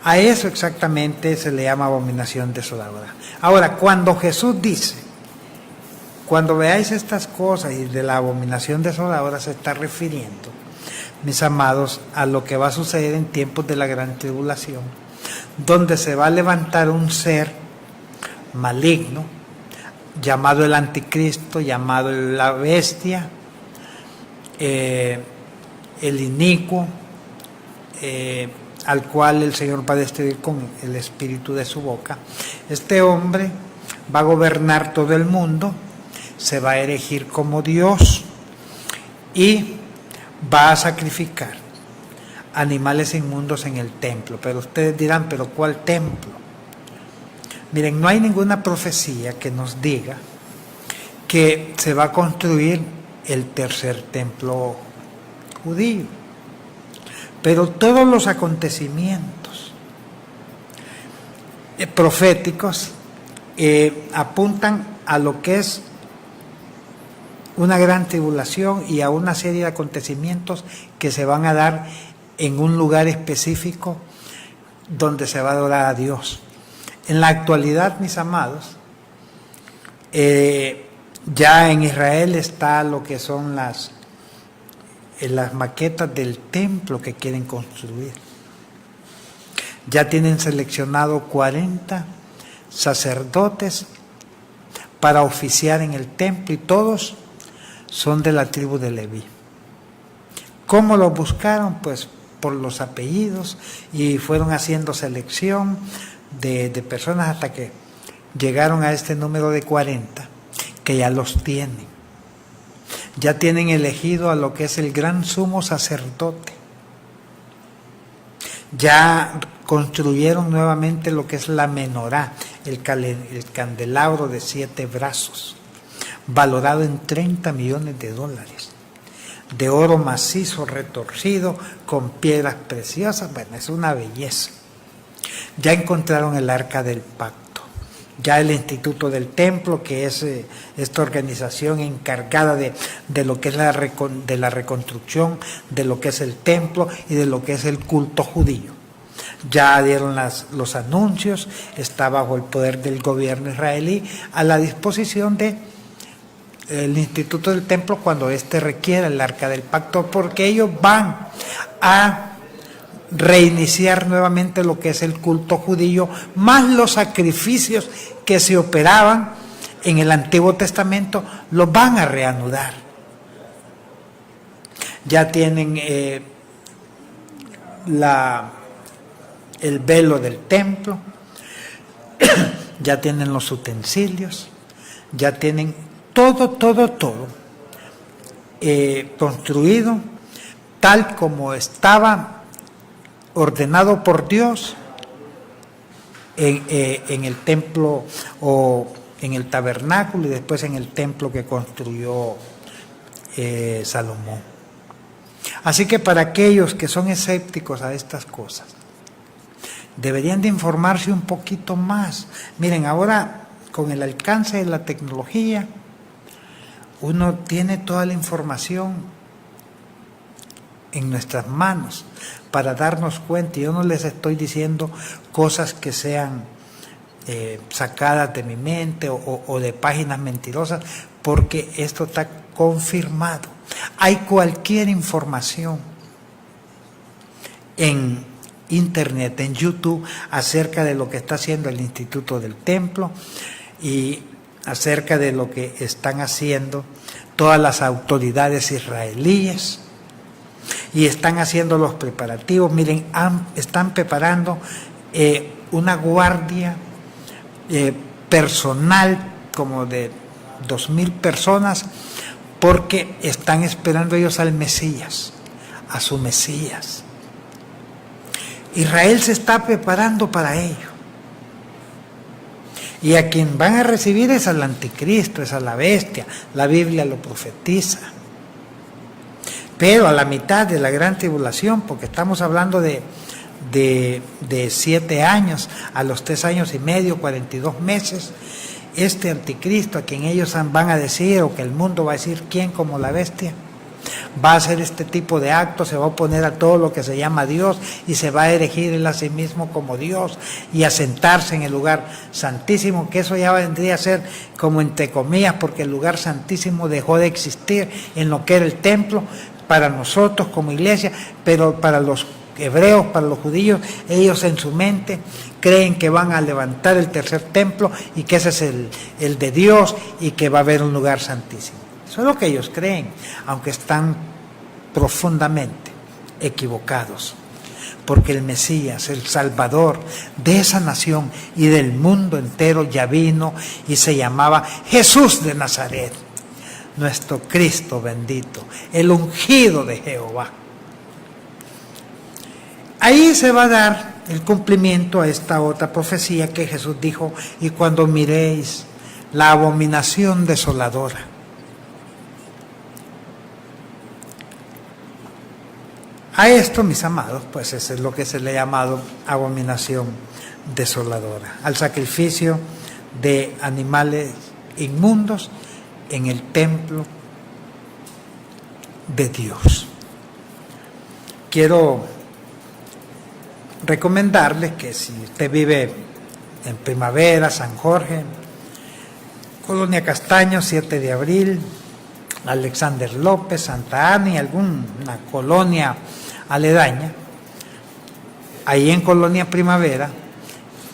A eso exactamente se le llama abominación desoladora. Ahora, cuando Jesús dice, cuando veáis estas cosas, y de la abominación desoladora se está refiriendo, mis amados, a lo que va a suceder en tiempos de la gran tribulación, donde se va a levantar un ser maligno, llamado el anticristo, llamado la bestia, el inicuo, al cual el Señor va a destruir con el espíritu de su boca. Este hombre va a gobernar todo el mundo, se va a erigir como Dios y va a sacrificar animales inmundos en el templo. Pero ustedes dirán, ¿pero cuál templo? Miren, no hay ninguna profecía que nos diga que se va a construir el tercer templo judío. Pero todos los acontecimientos proféticos apuntan a lo que es una gran tribulación y a una serie de acontecimientos que se van a dar en un lugar específico donde se va a adorar a Dios. En la actualidad, mis amados, ya en Israel está lo que son las maquetas del templo que quieren construir. Ya tienen seleccionado 40 sacerdotes para oficiar en el templo y todos son de la tribu de Leví. ¿Cómo los buscaron? Pues por los apellidos, y fueron haciendo selección de personas hasta que llegaron a este número de 40, que ya los tienen. Ya tienen elegido a lo que es el gran sumo sacerdote. Ya construyeron nuevamente lo que es la menorá, el candelabro de 7 brazos, valorado en $30 millones, de oro macizo retorcido con piedras preciosas. Bueno, es una belleza. Ya encontraron el arca del pacto, ya el Instituto del Templo, que es esta organización encargada de lo que es de la reconstrucción de lo que es el templo y de lo que es el culto judío. Ya dieron los anuncios, está bajo el poder del gobierno israelí, a la disposición de el Instituto del Templo cuando éste requiera el arca del pacto, porque ellos van a reiniciar nuevamente lo que es el culto judío, más los sacrificios que se operaban en el Antiguo Testamento, los van a reanudar. Ya tienen el velo del templo, ya tienen los utensilios, ya tienen todo construido tal como estaba ordenado por Dios en el templo o en el tabernáculo y después en el templo que construyó Salomón. Así que para aquellos que son escépticos a estas cosas, deberían de informarse un poquito más. Miren, ahora con el alcance de la tecnología, uno tiene toda la información en nuestras manos para darnos cuenta. Yo no les estoy diciendo cosas que sean sacadas de mi mente o de páginas mentirosas, porque esto está confirmado. Hay cualquier información en Internet, en YouTube, acerca de lo que está haciendo el Instituto del Templo y acerca de lo que están haciendo todas las autoridades israelíes, y están haciendo los preparativos. Miren, están preparando una guardia personal como de 2,000 personas, porque están esperando ellos al Mesías, a su Mesías. Israel se está preparando para ello. Y a quien van a recibir es al anticristo, es a la bestia. La Biblia lo profetiza. Pero a la mitad de la gran tribulación, porque estamos hablando de 7 años, a los 3 años y medio, 42 meses, este anticristo a quien ellos van a decir, o que el mundo va a decir, ¿quién como la bestia? Va a hacer este tipo de actos, se va a oponer a todo lo que se llama Dios y se va a erigir él a sí mismo como Dios y a sentarse en el lugar santísimo, que eso ya vendría a ser como entre comillas, porque el lugar santísimo dejó de existir en lo que era el templo para nosotros como iglesia, pero para los hebreos, para los judíos, ellos en su mente creen que van a levantar el tercer templo y que ese es el de Dios y que va a haber un lugar santísimo. Eso es lo que ellos creen, aunque están profundamente equivocados, porque el Mesías, el Salvador de esa nación y del mundo entero ya vino y se llamaba Jesús de Nazaret, nuestro Cristo bendito, el ungido de Jehová. Ahí se va a dar el cumplimiento a esta otra profecía que Jesús dijo: y cuando miréis la abominación desoladora. A esto, mis amados, pues eso es lo que se le ha llamado abominación desoladora, al sacrificio de animales inmundos en el templo de Dios. Quiero recomendarles que si usted vive en Primavera, San Jorge, Colonia Castaño, 7 de abril, Alexander López, Santa Ana y alguna colonia aledaña, ahí en Colonia Primavera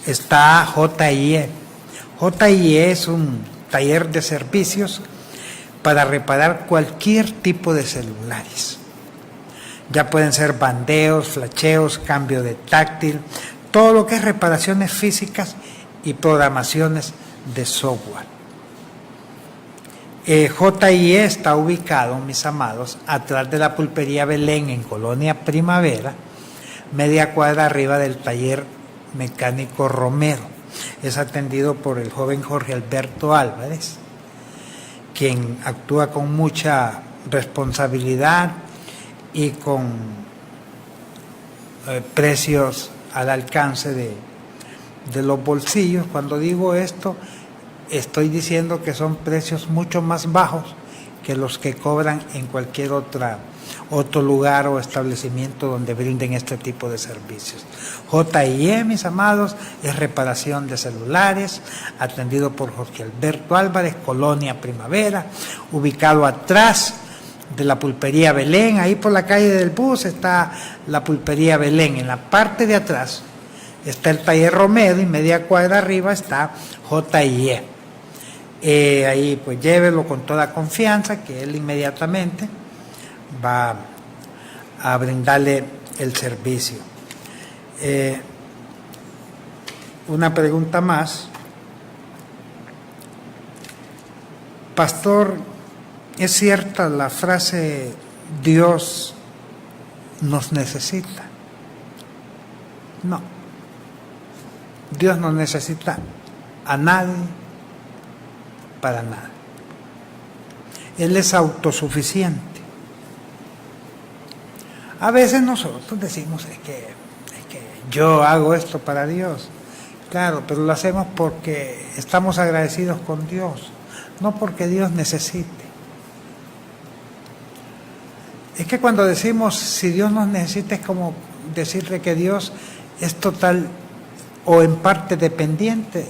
está JIE. JIE es un taller de servicios para reparar cualquier tipo de celulares. Ya pueden ser bandeos, flasheos, cambio de táctil, todo lo que es reparaciones físicas y programaciones de software. JIE está ubicado, mis amados, atrás de la pulpería Belén en Colonia Primavera, media cuadra arriba del taller mecánico Romero. Es atendido por el joven Jorge Alberto Álvarez, quien actúa con mucha responsabilidad y con precios al alcance de los bolsillos. Cuando digo esto, estoy diciendo que son precios mucho más bajos que los que cobran en cualquier otro lugar o establecimiento donde brinden este tipo de servicios. JIE, mis amados, es reparación de celulares, atendido por Jorge Alberto Álvarez, Colonia Primavera, ubicado atrás de la pulpería Belén. Ahí por la calle del bus está la pulpería Belén. En la parte de atrás está el taller Romero y media cuadra arriba está JIE. Ahí pues llévelo con toda confianza, que él inmediatamente va a brindarle el servicio. Una pregunta más. Pastor, ¿es cierta la frase Dios nos necesita? No. Dios no necesita a nadie para nada. Él es autosuficiente. A veces nosotros decimos es que yo hago esto para Dios. Claro, pero lo hacemos porque estamos agradecidos con Dios, no porque Dios necesite. Es que cuando decimos si Dios nos necesita es como decirle que Dios es total o en parte dependiente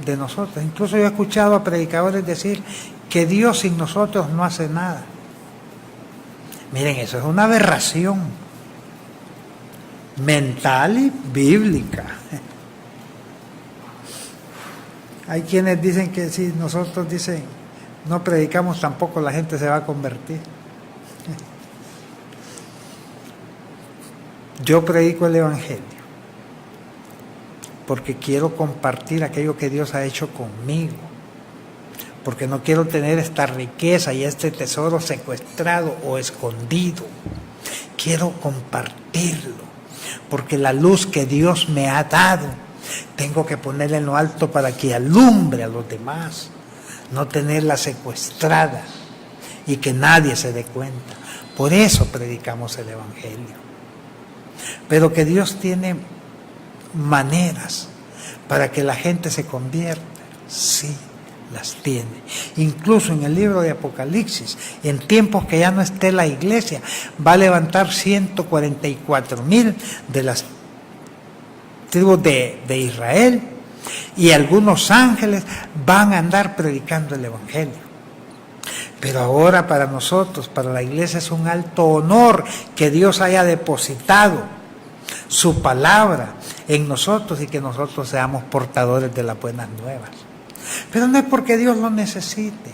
de nosotros. Incluso yo he escuchado a predicadores decir que Dios sin nosotros no hace nada. Miren, eso es una aberración mental y bíblica. Hay quienes dicen que si nosotros no predicamos tampoco la gente se va a convertir. Yo predico el Evangelio porque quiero compartir aquello que Dios ha hecho conmigo, porque no quiero tener esta riqueza y este tesoro secuestrado o escondido. Quiero compartirlo, porque la luz que Dios me ha dado, tengo que ponerla en lo alto para que alumbre a los demás, no tenerla secuestrada y que nadie se dé cuenta. Por eso predicamos el Evangelio. Pero que Dios tiene maneras para que la gente se convierta, sí, las tiene. Incluso en el libro de Apocalipsis, en tiempos que ya no esté la iglesia, va a levantar 144,000 de las tribus de Israel, y algunos ángeles van a andar predicando el Evangelio. Pero ahora para nosotros, para la iglesia, es un alto honor que Dios haya depositado su palabra en nosotros y que nosotros seamos portadores de las buenas nuevas. Pero no es porque Dios lo necesite,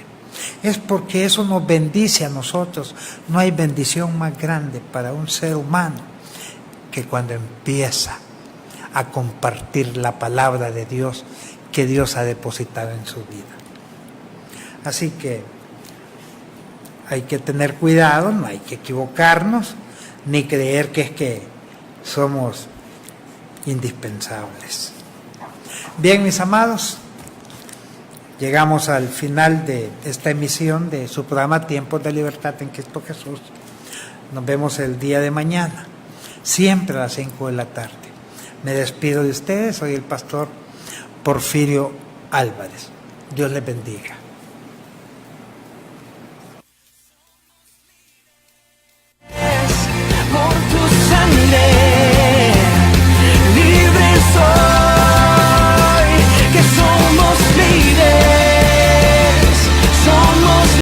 es porque eso nos bendice a nosotros. No hay bendición más grande para un ser humano que cuando empieza a compartir la palabra de Dios que Dios ha depositado en su vida. Así que hay que tener cuidado, no hay que equivocarnos, ni creer que es que somos indispensables. Bien, mis amados, llegamos al final de esta emisión de su programa Tiempos de Libertad en Cristo Jesús. Nos vemos el día de mañana, siempre a las 5 de la tarde. Me despido de ustedes, soy el pastor Porfirio Álvarez. Dios les bendiga.